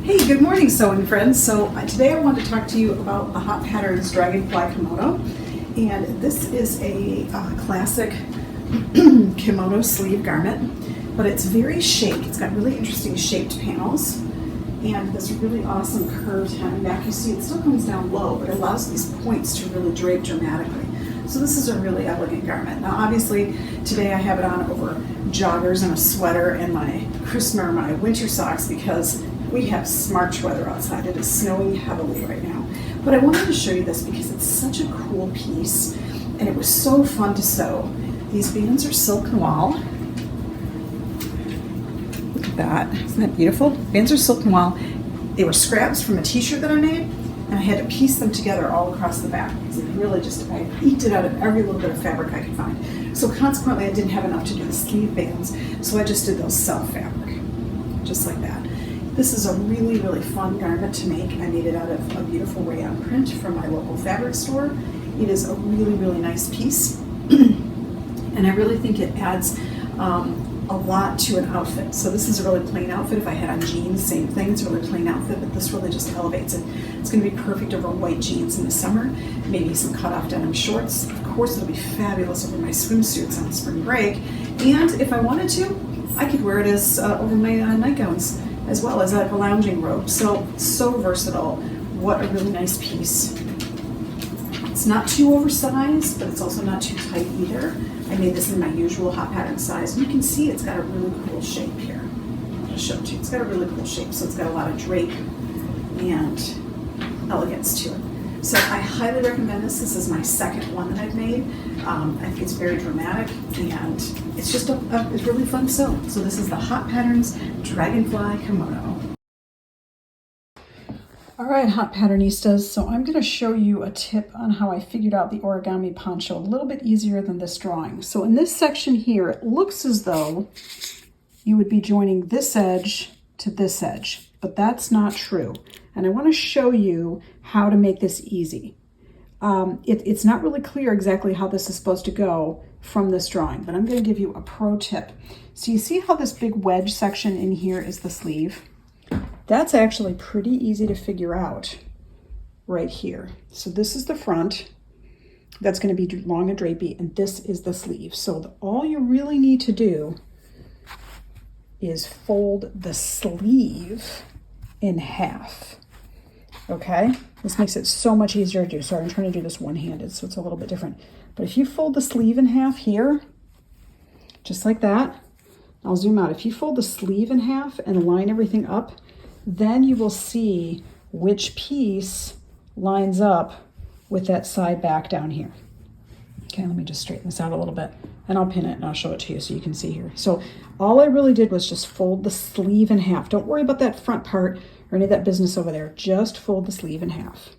Hey, good morning, sewing friends. So today I want to talk to you about the HotPatterns Dragonfly Kimono. And this is a classic kimono sleeve garment, but it's very shaped. It's got really interesting shaped panels and this really awesome curved hem back. You see it still comes down low, but it allows these points to really drape dramatically. So this is a really elegant garment. Now obviously today I have it on over joggers and a sweater and my winter socks because we have March weather outside. It is snowing heavily right now. But I wanted to show you this because it's such a cool piece and it was so fun to sew. These bands are silk noir. Look at that, isn't that beautiful? Bands are silk noir. They were scraps from a t-shirt that I made and I had to piece them together all across the back because I eked it out of every little bit of fabric I could find. So consequently I didn't have enough to do the sleeve bands, so I just did those self fabric, just like that. This is a really, really fun garment to make. I made it out of a beautiful rayon print from my local fabric store. It is a really, really nice piece. And I really think it adds a lot to an outfit. So this is a really plain outfit. If I had on jeans, same thing. It's a really plain outfit, but this really just elevates it. It's going to be perfect over white jeans in the summer, maybe some cut-off denim shorts. Of course, it'll be fabulous over my swimsuits on spring break. And if I wanted to, I could wear it as over my nightgowns, as well as like a lounging robe. So versatile. What a really nice piece. It's not too oversized, but it's also not too tight either. I made this in my usual HotPattern size. You can see it's got a really cool shape here. I'll just show it to you. It's got a really cool shape, so it's got a lot of drape and elegance to it. So I highly recommend this. This is my second one that I've made. I think it's very dramatic and it's just it's really fun to sew. So this is the HotPatterns Dragonfly Kimono. All right, Hot Patternistas, so I'm going to show you a tip on how I figured out the origami poncho a little bit easier than this drawing. So in this section here, it looks as though you would be joining this edge to this edge, but that's not true. And I want to show you how to make this easy. It's not really clear exactly how this is supposed to go from this drawing, but I'm going to give you a pro tip. So you see how this big wedge section in here is the sleeve? That's actually pretty easy to figure out right here. So this is the front. That's going to be long and drapey, and this is the sleeve. So all you really need to do is fold the sleeve in half. Okay? This makes it so much easier to do. Sorry, I'm trying to do this one-handed, so it's a little bit different. But if you fold the sleeve in half here, just like that, I'll zoom out. If you fold the sleeve in half and line everything up, then you will see which piece lines up with that side back down here. Okay, let me just straighten this out a little bit and I'll pin it and I'll show it to you so you can see here. So all I really did was just fold the sleeve in half. Don't worry about that front part or any of that business over there. Just fold the sleeve in half.